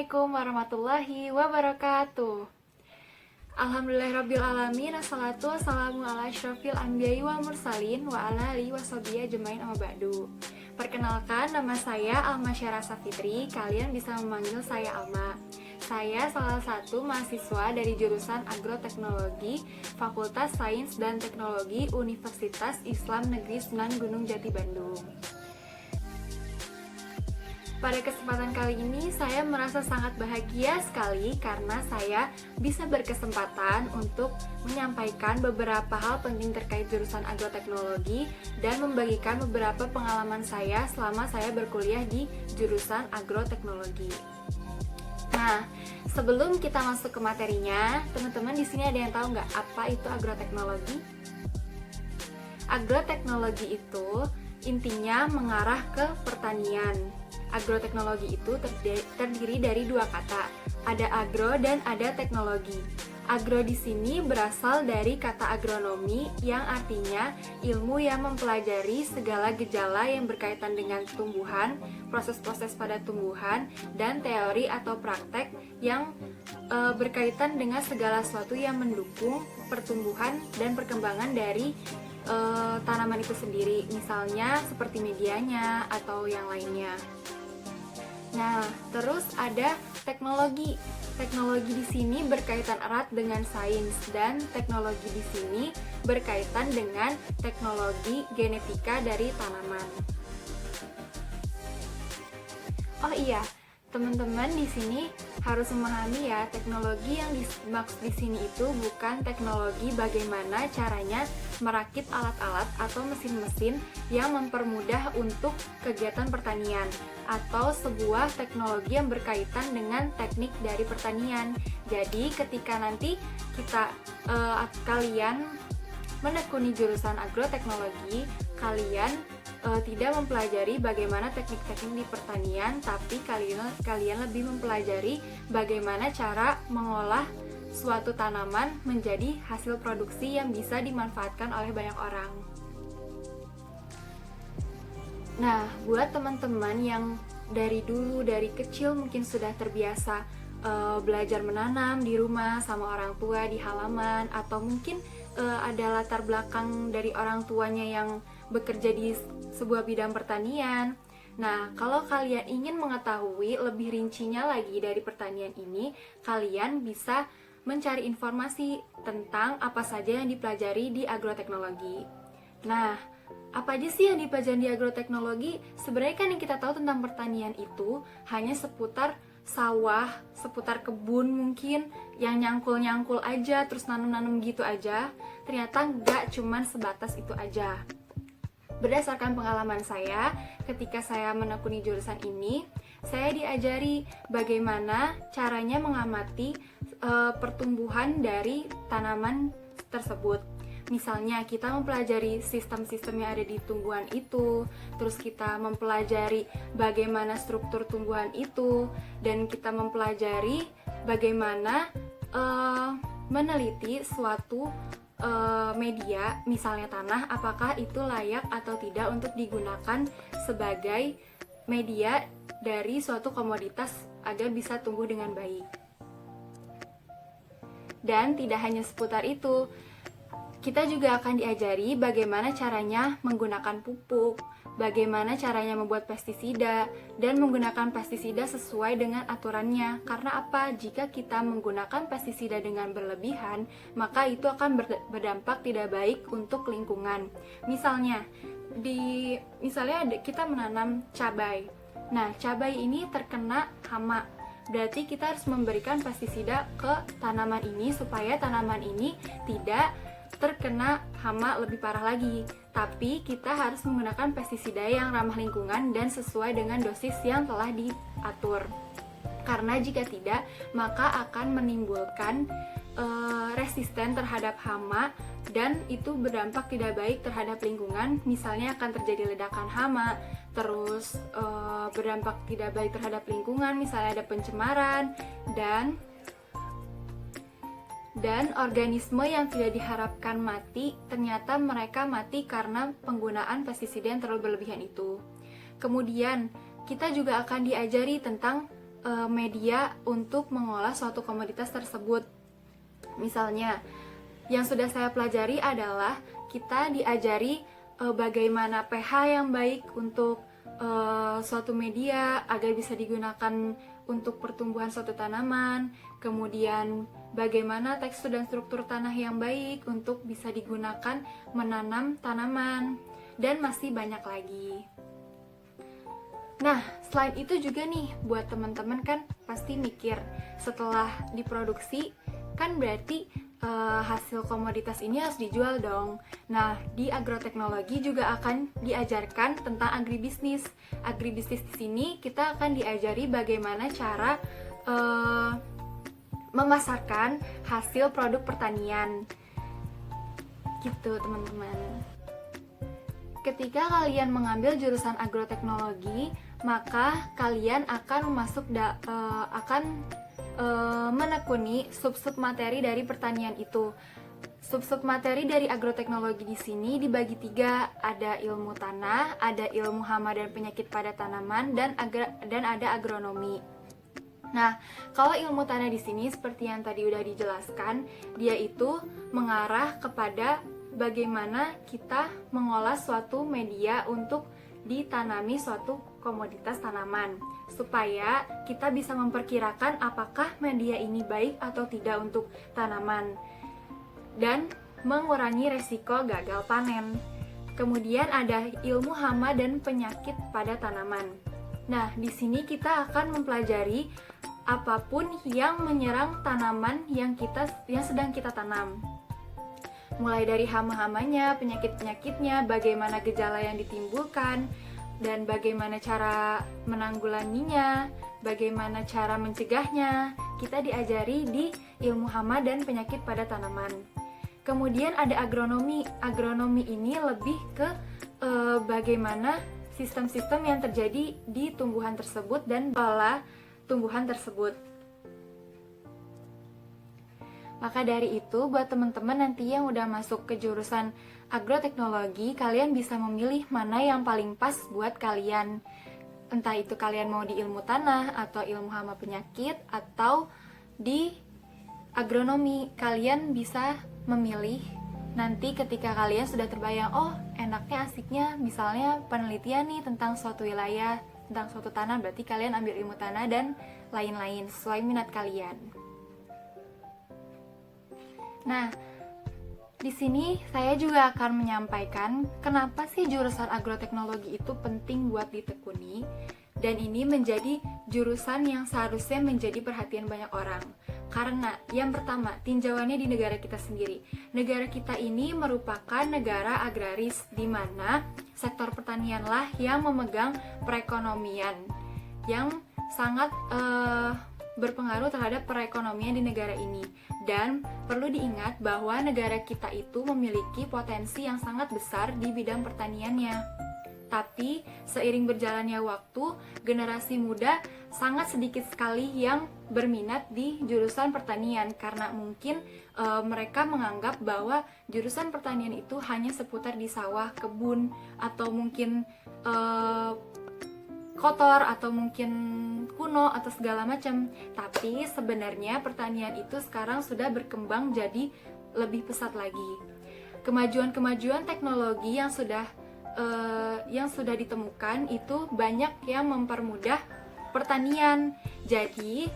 Assalamualaikum warahmatullahi wabarakatuh. Alhamdulillahirrabbilalamin. Assalatu wassalamu ala asyrafil anbiya'i wal mursalin wa ala alihi washabihi ajmain amma ba'du. Perkenalkan, nama saya Alma Syarasa Fitri. Kalian bisa memanggil saya Alma. Saya salah satu mahasiswa dari jurusan Agroteknologi Fakultas Sains dan Teknologi Universitas Islam Negeri Sunan Gunung Jati Bandung. Pada kesempatan kali ini saya merasa sangat bahagia sekali karena saya bisa berkesempatan untuk menyampaikan beberapa hal penting terkait jurusan agroteknologi dan membagikan beberapa pengalaman saya selama saya berkuliah di jurusan agroteknologi. Nah, sebelum kita masuk ke materinya, teman-teman di sini ada yang tahu nggak apa itu agroteknologi? Agroteknologi itu intinya mengarah ke pertanian. Agroteknologi itu terdiri dari dua kata, ada agro dan ada teknologi. Agro di sini berasal dari kata agronomi yang artinya ilmu yang mempelajari segala gejala yang berkaitan dengan tumbuhan, proses-proses pada tumbuhan, dan teori atau praktek yang berkaitan dengan segala sesuatu yang mendukung pertumbuhan dan perkembangan dari tanaman itu sendiri, misalnya seperti medianya atau yang lainnya. Nah, terus ada teknologi. Teknologi di sini berkaitan erat dengan sains dan teknologi di sini berkaitan dengan teknologi genetika dari tanaman. Oh iya, teman-teman di sini harus memahami ya, teknologi yang dimaksud di sini itu bukan teknologi bagaimana caranya merakit alat-alat atau mesin-mesin yang mempermudah untuk kegiatan pertanian atau sebuah teknologi yang berkaitan dengan teknik dari pertanian. Jadi ketika nanti kalian menekuni jurusan agroteknologi, kalian tidak mempelajari bagaimana teknik-teknik di pertanian, tapi kalian lebih mempelajari bagaimana cara mengolah suatu tanaman menjadi hasil produksi yang bisa dimanfaatkan oleh banyak orang. Nah, buat teman-teman yang dari kecil mungkin sudah terbiasa belajar menanam di rumah sama orang tua di halaman, atau mungkin ada latar belakang dari orang tuanya yang bekerja di sebuah bidang pertanian. Nah, kalau kalian ingin mengetahui lebih rincinya lagi dari pertanian ini, kalian bisa mencari informasi tentang apa saja yang dipelajari di agroteknologi. Nah, apa aja sih yang dipelajari di agroteknologi? Sebenarnya kan yang kita tahu tentang pertanian itu hanya seputar sawah, seputar kebun mungkin, yang nyangkul-nyangkul aja, terus nanam-nanam gitu aja. Ternyata nggak cuman sebatas itu aja. Berdasarkan pengalaman saya, ketika saya menekuni jurusan ini, saya diajari bagaimana caranya mengamati pertumbuhan dari tanaman tersebut. Misalnya kita mempelajari sistem-sistem yang ada di tumbuhan itu, terus kita mempelajari bagaimana struktur tumbuhan itu, dan kita mempelajari bagaimana meneliti suatu media, misalnya tanah, apakah itu layak atau tidak untuk digunakan sebagai media dari suatu komoditas agar bisa tumbuh dengan baik. Dan tidak hanya seputar itu, kita juga akan diajari bagaimana caranya menggunakan pupuk, bagaimana caranya membuat pestisida, dan menggunakan pestisida sesuai dengan aturannya. Karena apa? Jika kita menggunakan pestisida dengan berlebihan, maka itu akan berdampak tidak baik untuk lingkungan. Misalnya kita menanam cabai. Nah, cabai ini terkena hama. Berarti kita harus memberikan pestisida ke tanaman ini supaya tanaman ini tidak terkena hama lebih parah lagi. Tapi kita harus menggunakan pestisida yang ramah lingkungan dan sesuai dengan dosis yang telah diatur. Karena jika tidak, maka akan menimbulkan resisten terhadap hama dan itu berdampak tidak baik terhadap lingkungan. Misalnya akan terjadi ledakan hama, terus berdampak tidak baik terhadap lingkungan, misalnya ada pencemaran dan organisme yang tidak diharapkan mati, ternyata mereka mati karena penggunaan pestisida yang terlalu berlebihan itu. Kemudian, kita juga akan diajari tentang media untuk mengolah suatu komoditas tersebut. Misalnya, yang sudah saya pelajari adalah kita diajari bagaimana pH yang baik untuk suatu media agar bisa digunakan untuk pertumbuhan suatu tanaman, kemudian bagaimana tekstur dan struktur tanah yang baik untuk bisa digunakan menanam tanaman, dan masih banyak lagi. Nah, selain itu juga nih, buat teman-teman kan pasti mikir, setelah diproduksi kan berarti hasil komoditas ini harus dijual dong. Nah, di agroteknologi juga akan diajarkan tentang agribisnis. Agribisnis di sini kita akan diajari bagaimana cara memasarkan hasil produk pertanian. Gitu, teman-teman. Ketika kalian mengambil jurusan agroteknologi, maka kalian akan menekuni sub-sub materi dari pertanian itu. Sub-sub materi dari agroteknologi di sini dibagi 3, ada ilmu tanah, ada ilmu hama dan penyakit pada tanaman, dan ada agronomi. Nah, kalau ilmu tanah di sini seperti yang tadi udah dijelaskan, dia itu mengarah kepada bagaimana kita mengolah suatu media untuk ditanami suatu komoditas tanaman, supaya kita bisa memperkirakan apakah media ini baik atau tidak untuk tanaman dan mengurangi resiko gagal panen. Kemudian ada ilmu hama dan penyakit pada tanaman. Nah, di sini kita akan mempelajari apapun yang menyerang tanaman yang sedang kita tanam. Mulai dari hama-hamanya, penyakit-penyakitnya, bagaimana gejala yang ditimbulkan, dan bagaimana cara menanggulanginya, bagaimana cara mencegahnya. Kita diajari di ilmu hama dan penyakit pada tanaman. Kemudian ada agronomi. Agronomi ini lebih ke bagaimana sistem-sistem yang terjadi di tumbuhan tersebut dan pola tumbuhan tersebut. Maka dari itu, buat teman-teman nanti yang udah masuk ke jurusan agroteknologi, kalian bisa memilih mana yang paling pas buat kalian. Entah itu kalian mau di ilmu tanah, atau ilmu hama penyakit, atau di agronomi. Kalian bisa memilih nanti ketika kalian sudah terbayang, oh enaknya asiknya misalnya penelitian nih tentang suatu wilayah, tentang suatu tanah, berarti kalian ambil ilmu tanah dan lain-lain sesuai minat kalian. Nah, di sini saya juga akan menyampaikan kenapa sih jurusan agroteknologi itu penting buat ditekuni, dan ini menjadi jurusan yang seharusnya menjadi perhatian banyak orang. Karena yang pertama, tinjauannya di negara kita sendiri. Negara kita ini merupakan negara agraris, di mana sektor pertanianlah yang memegang perekonomian, yang sangat berpengaruh terhadap perekonomian di negara ini. Dan perlu diingat bahwa negara kita itu memiliki potensi yang sangat besar di bidang pertaniannya. Tapi seiring berjalannya waktu, generasi muda sangat sedikit sekali yang berminat di jurusan pertanian, karena mungkin mereka menganggap bahwa jurusan pertanian itu hanya seputar di sawah, kebun, atau mungkin kotor, atau mungkin kuno, atau segala macam. Tapi sebenarnya pertanian itu sekarang sudah berkembang jadi lebih pesat lagi. Kemajuan-kemajuan teknologi yang sudah ditemukan itu banyak yang mempermudah pertanian. Jadi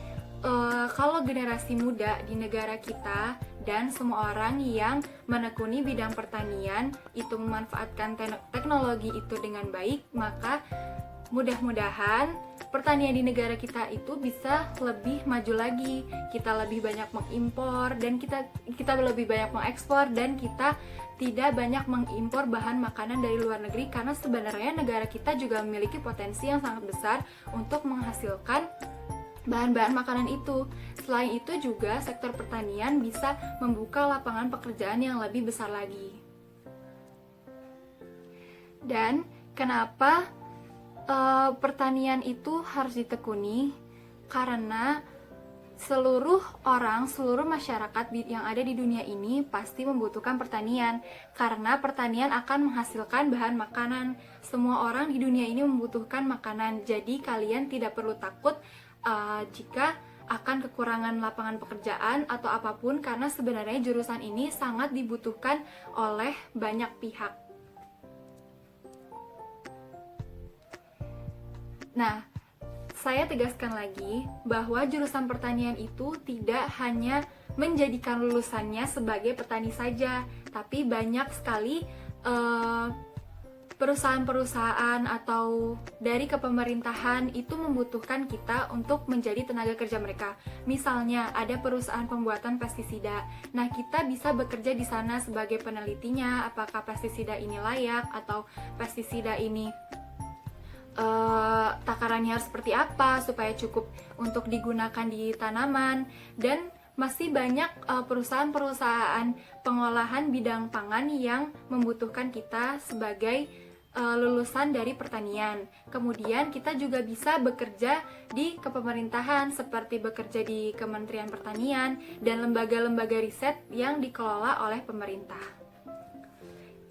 kalau generasi muda di negara kita dan semua orang yang menekuni bidang pertanian itu memanfaatkan teknologi itu dengan baik, maka mudah-mudahan pertanian di negara kita itu bisa lebih maju lagi. Kita lebih banyak mengimpor dan kita lebih banyak mengekspor, dan kita tidak banyak mengimpor bahan makanan dari luar negeri, karena sebenarnya negara kita juga memiliki potensi yang sangat besar untuk menghasilkan bahan-bahan makanan itu. Selain itu juga sektor pertanian bisa membuka lapangan pekerjaan yang lebih besar lagi. Dan kenapa pertanian itu harus ditekuni? Karena seluruh masyarakat yang ada di dunia ini pasti membutuhkan pertanian, karena pertanian akan menghasilkan bahan makanan. Semua orang di dunia ini membutuhkan makanan, jadi kalian tidak perlu takut jika akan kekurangan lapangan pekerjaan atau apapun, karena sebenarnya jurusan ini sangat dibutuhkan oleh banyak pihak. Nah, saya tegaskan lagi bahwa jurusan pertanian itu tidak hanya menjadikan lulusannya sebagai petani saja, tapi banyak sekali perusahaan-perusahaan atau dari kepemerintahan itu membutuhkan kita untuk menjadi tenaga kerja mereka. Misalnya ada perusahaan pembuatan pestisida. Nah, kita bisa bekerja di sana sebagai penelitinya, apakah pestisida ini layak atau pestisida ini takarannya harus seperti apa supaya cukup untuk digunakan di tanaman. Dan masih banyak perusahaan-perusahaan pengolahan bidang pangan yang membutuhkan kita sebagai lulusan dari pertanian. Kemudian kita juga bisa bekerja di kepemerintahan, seperti bekerja di Kementerian Pertanian dan lembaga-lembaga riset yang dikelola oleh pemerintah.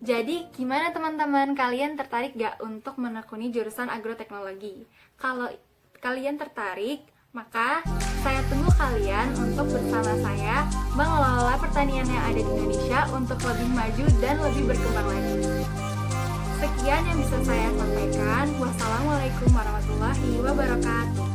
Jadi gimana teman-teman, kalian tertarik gak untuk menekuni jurusan agroteknologi? Kalau kalian tertarik, maka saya tunggu kalian untuk bersama saya mengelola pertanian yang ada di Indonesia untuk lebih maju dan lebih berkembang lagi. Sekian yang bisa saya sampaikan. Wassalamualaikum warahmatullahi wabarakatuh.